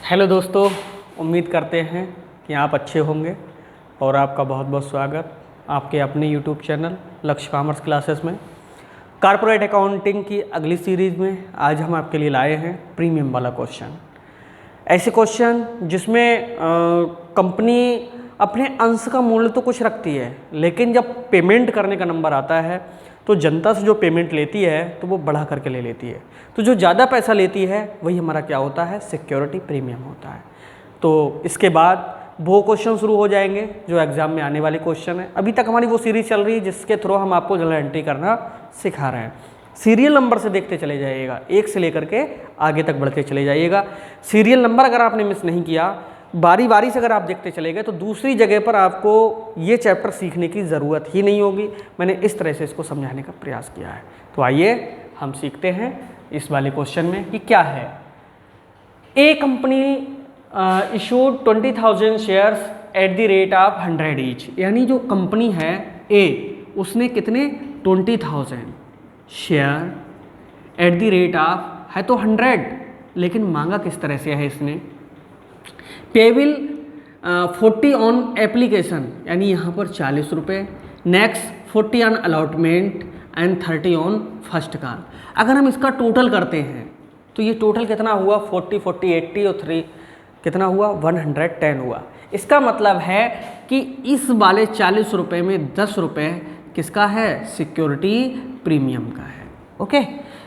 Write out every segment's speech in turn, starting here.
Hello दोस्तों, उम्मीद करते हैं कि आप अच्छे होंगे और आपका बहुत बहुत स्वागत आपके अपने यूट्यूब चैनल लक्ष्य कॉमर्स क्लासेस में। कॉर्पोरेट अकाउंटिंग की अगली सीरीज़ में आज हम आपके लिए लाए हैं प्रीमियम वाला क्वेश्चन। ऐसे क्वेश्चन जिसमें कंपनी अपने अंश का मूल्य तो कुछ रखती है, लेकिन जब पेमेंट करने का नंबर आता है तो जनता से जो पेमेंट लेती है तो वो बढ़ा करके ले लेती है। तो जो ज़्यादा पैसा लेती है वही हमारा क्या होता है, सिक्योरिटी प्रीमियम होता है। तो इसके बाद वो क्वेश्चन शुरू हो जाएंगे जो एग्ज़ाम में आने वाले क्वेश्चन है। अभी तक हमारी वो सीरीज़ चल रही है जिसके थ्रू हम आपको जर्नल एंट्री करना सिखा रहे हैं। सीरियल नंबर से देखते चले जाइएगा, एक से लेकर के आगे तक बढ़ते चले जाइएगा। सीरियल नंबर अगर आपने मिस नहीं किया, बारी बारी से अगर आप देखते चले गए तो दूसरी जगह पर आपको ये चैप्टर सीखने की ज़रूरत ही नहीं होगी। मैंने इस तरह से इसको समझाने का प्रयास किया है। तो आइए हम सीखते हैं इस वाले क्वेश्चन में कि क्या है। A company issued 20,000 shares at the rate of 100 each. यानी जो कंपनी है ए, उसने कितने 20,000 share at the rate of है तो 100, लेकिन मांगा किस तरह से है इसने। पेबिल 40 ऑन एप्लीकेशन, यानी यहाँ पर 40 रुपये, next 40 on allotment and 30 on first call. अगर हम इसका टोटल करते हैं तो ये टोटल कितना हुआ, 40, 40, 80 और 3 कितना हुआ, 110 हुआ। इसका मतलब है कि इस वाले 40 रुपये में 10 रुपये किसका है, सिक्योरिटी प्रीमियम का है। ओके,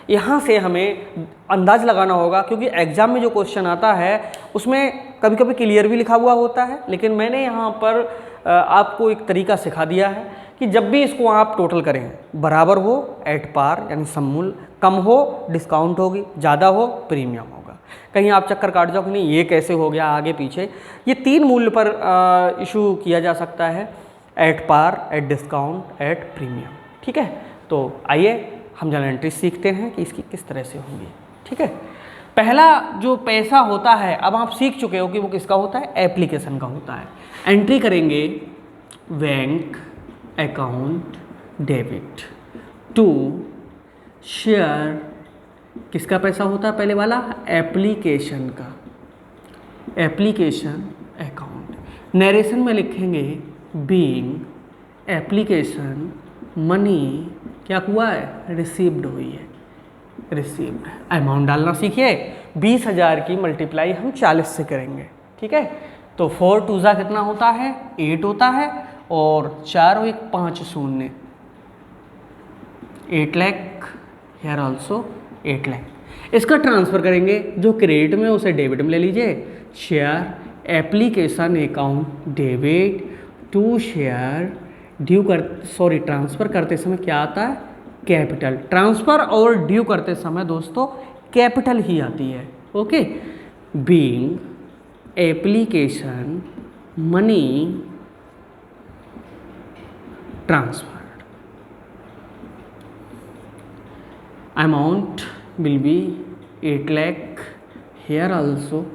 यहाँ से हमें अंदाज लगाना होगा, क्योंकि एग्जाम में जो क्वेश्चन आता है उसमें कभी कभी क्लियर भी लिखा हुआ होता है, लेकिन मैंने यहाँ पर आपको एक तरीका सिखा दिया है कि जब भी इसको आप टोटल करें, बराबर हो एट पार यानी सममूल्य, कम हो डिस्काउंट होगी, ज़्यादा हो प्रीमियम होगा। कहीं आप चक्कर काट जाओ कि नहीं ये कैसे हो गया आगे पीछे। ये 3 मूल्य पर इशू किया जा सकता है, at par, at discount, at premium. ठीक है, तो आइए हम जर्नल एंट्री सीखते हैं कि इसकी किस तरह से होंगी। ठीक है, पहला जो पैसा होता है, अब आप सीख चुके हो कि वो किसका होता है, एप्लीकेशन का होता है। एंट्री करेंगे bank account debit to share, किसका पैसा होता है पहले वाला, एप्लीकेशन का, एप्लीकेशन अकाउंट। नरेशन में लिखेंगे बीइंग एप्लीकेशन मनी क्या हुआ है, रिसीव्ड हुई है, रिसीव्ड। अमाउंट डालना सीखिए, 20,000 की मल्टीप्लाई हम 40 से करेंगे। ठीक है, तो 4 2 जा कितना होता है, 8 होता है, और 4 और 1 5 शून्य, 8 लाख, हेयर ऑल्सो 8 लाख। इसका ट्रांसफ़र करेंगे, जो क्रेडिट में उसे डेबिट में ले लीजिए। Share application account debit to share due कर, सॉरी ट्रांसफ़र करते समय क्या आता है, कैपिटल। ट्रांसफ़र और ड्यू करते समय दोस्तों कैपिटल ही आती है। Okay, being application money transferred, amount will be 8 lakh, here also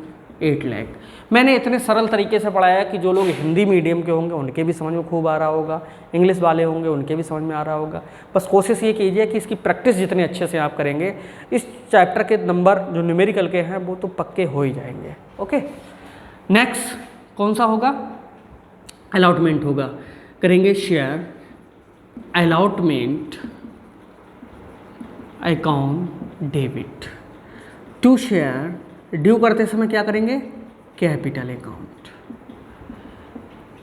8 lakh. मैंने इतने सरल तरीके से पढ़ाया कि जो लोग हिंदी मीडियम के होंगे उनके भी समझ में खूब आ रहा होगा, इंग्लिश वाले होंगे उनके भी समझ में आ रहा होगा। बस कोशिश ये कीजिए कि इसकी प्रैक्टिस जितने अच्छे से आप करेंगे, इस चैप्टर के नंबर जो न्यूमेरिकल के हैं वो तो पक्के हो ही जाएंगे। ओके, नेक्स्ट कौन सा होगा, अलॉटमेंट होगा। करेंगे share allotment account debit to share, due करते समय क्या करेंगे, कैपिटल अकाउंट।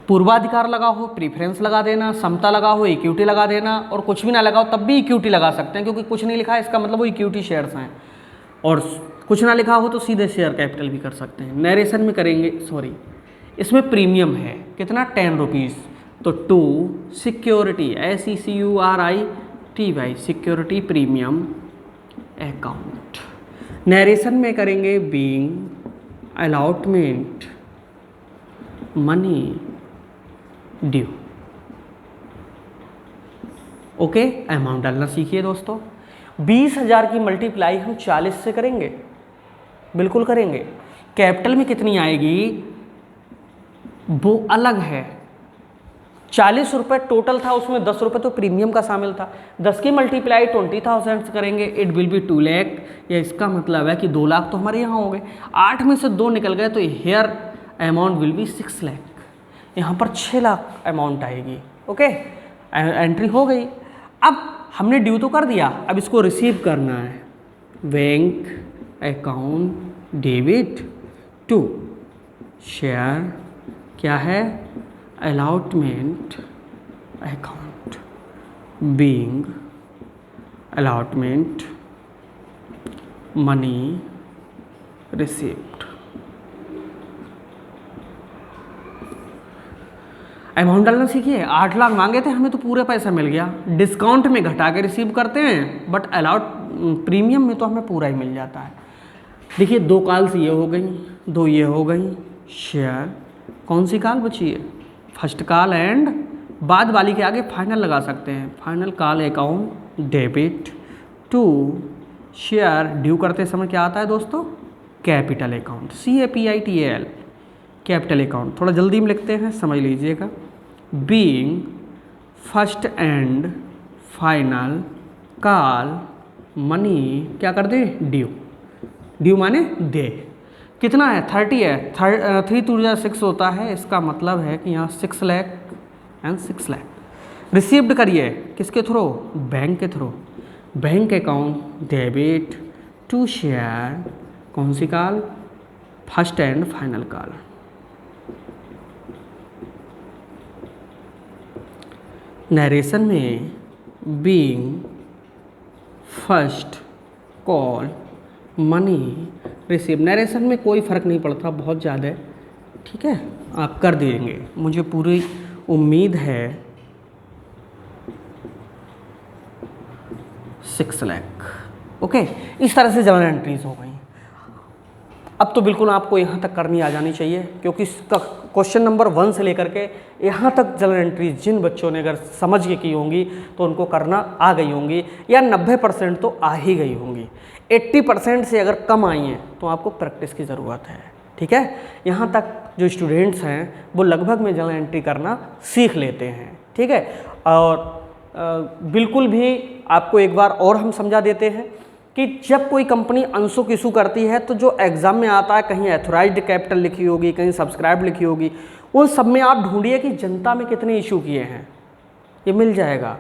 पूर्वाधिकार लगा हो प्रीफरेंस लगा देना, समता लगा हो इक्विटी लगा देना, और कुछ भी ना लगा हो तब भी इक्विटी लगा सकते हैं, क्योंकि कुछ नहीं लिखा है इसका मतलब वो इक्विटी शेयर्स हैं। और कुछ ना लिखा हो तो सीधे शेयर कैपिटल भी कर सकते हैं। नरेशन में करेंगे, सॉरी इसमें प्रीमियम है कितना, 10 रुपीज़, तो to security SECURITY security premium account. Narration में करेंगे being allotment money due. Okay, amount डालना सीखिए दोस्तों। 20,000 की मल्टीप्लाई हम 40 से करेंगे, बिल्कुल करेंगे। कैपिटल में कितनी आएगी वो अलग है, 40 रुपये टोटल था, उसमें 10 रुपये तो प्रीमियम का शामिल था। 10 की मल्टीप्लाई 20,000 करेंगे, इट विल बी 2 लाख। या इसका मतलब है कि 2 लाख तो हमारे यहाँ हो गए। 8 में से 2 निकल गए तो here amount will be 6 lakh. यहाँ पर 6 लाख अमाउंट आएगी। ओके, एंट्री हो गई। अब हमने ड्यू तो कर दिया, अब इसको रिसीव करना है। Bank account debit to share क्या है, allotment account, being allotment money received. Amount डालना सीखिए। 8 लाख मांगे थे, हमें तो पूरा पैसा मिल गया। डिस्काउंट में घटा के रिसीव करते हैं, बट अलाउट प्रीमियम में तो हमें पूरा ही मिल जाता है। देखिए 2 कॉल्स ये हो गई, 2 ये हो गई। शेयर कौन सी कॉल बची है, फर्स्ट कॉल एंड बाद वाली के आगे फाइनल लगा सकते हैं। Final call account debit to share. Due करते समय क्या आता है दोस्तों, capital account, CAPITAL, capital account. थोड़ा जल्दी में लिखते हैं, समझ लीजिएगा। Being first and final call money क्या कर दे, ड्यू। ड्यू माने दे। कितना है, 30 है। 3 2 6 होता है, इसका मतलब है कि यहाँ 6 लाख एंड 6 लाख। रिसीव्ड करिए किसके थ्रू, बैंक के थ्रू। Bank account debit to share कौन सी call, first and final call. Narration में being first call money receive. Narration में कोई फ़र्क नहीं पड़ता बहुत ज़्यादा, ठीक है, आप कर देंगे, मुझे पूरी उम्मीद है। 6 लाख। ओके, इस तरह से जर्नल एंट्रीज हो गई। अब तो बिल्कुल आपको यहाँ तक करनी आ जानी चाहिए, क्योंकि इसका क्वेश्चन नंबर 1 से लेकर के यहाँ तक जर्नल एंट्रीज जिन बच्चों ने अगर समझ के की होंगी तो उनको करना आ गई होंगी, या 90% तो आ ही गई होंगी। 80% से अगर कम आई हैं तो आपको प्रैक्टिस की ज़रूरत है, ठीक है। यहाँ तक जो स्टूडेंट्स हैं वो लगभग में जर्नल एंट्री करना सीख लेते हैं, ठीक है। और बिल्कुल भी आपको एक बार और हम समझा देते हैं कि जब कोई कंपनी अंशुक इशू करती है तो जो एग्ज़ाम में आता है, कहीं एथोराइज्ड कैपिटल लिखी होगी, कहीं सब्सक्राइब लिखी होगी, उन सब में आप ढूंढिए कि जनता में कितने इशू किए हैं, ये मिल जाएगा।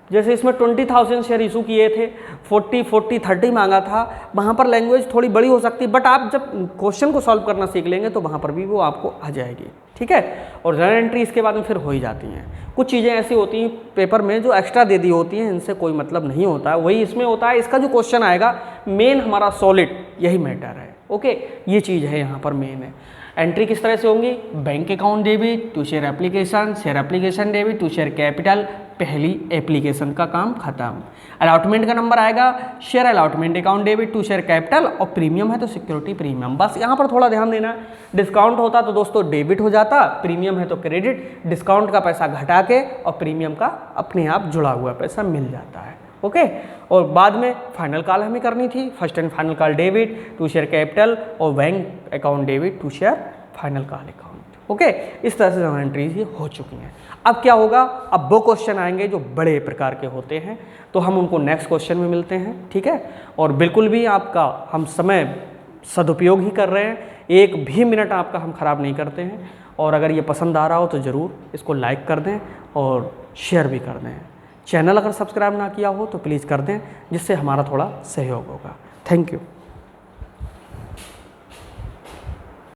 जैसे इसमें 20,000 शेयर इशू किए थे, 40 मांगा था, वहाँ पर लैंग्वेज थोड़ी बड़ी हो सकती है, बट आप जब क्वेश्चन को सॉल्व करना सीख लेंगे तो वहाँ पर भी वो आपको आ जाएगी, ठीक है। और जर्नल एंट्री इसके बाद में फिर हो ही जाती हैं। कुछ चीज़ें ऐसी होती हैं पेपर में जो एक्स्ट्रा दे दी होती हैं, इनसे कोई मतलब नहीं होता है, वही इसमें होता है। इसका जो क्वेश्चन आएगा मेन हमारा सॉलिड यही मैटर है, ओके, ये चीज़ है यहाँ पर मेन है। एंट्री किस तरह से होंगी, bank account debit to share application debit to share capital, पहली एप्लीकेशन का काम खत्म। अलॉटमेंट का नंबर आएगा, share allotment account debit to share capital, और प्रीमियम है तो सिक्योरिटी प्रीमियम। बस यहाँ पर थोड़ा ध्यान देना। डिस्काउंट होता तो दोस्तों डेबिट हो जाता, प्रीमियम है तो क्रेडिट। डिस्काउंट का पैसा घटा के और प्रीमियम का अपने आप जुड़ा हुआ पैसा मिल जाता है, ओके। और बाद में फाइनल कॉल हमें करनी थी, first and final call debit to share capital, और bank account debit to share final call account, okay. इस तरह से जर्नल एंट्रीज ये हो चुकी हैं। अब क्या होगा, अब वो क्वेश्चन आएंगे जो बड़े प्रकार के होते हैं, तो हम उनको नेक्स्ट क्वेश्चन में मिलते हैं, ठीक है। और बिल्कुल भी आपका हम समय सदुपयोग ही कर रहे हैं, एक भी मिनट आपका हम ख़राब नहीं करते हैं। और अगर ये पसंद आ रहा हो तो ज़रूर इसको लाइक कर दें और शेयर भी कर दें। चैनल अगर सब्सक्राइब ना किया हो तो प्लीज़ कर दें, जिससे हमारा थोड़ा सहयोग होगा। Thank you.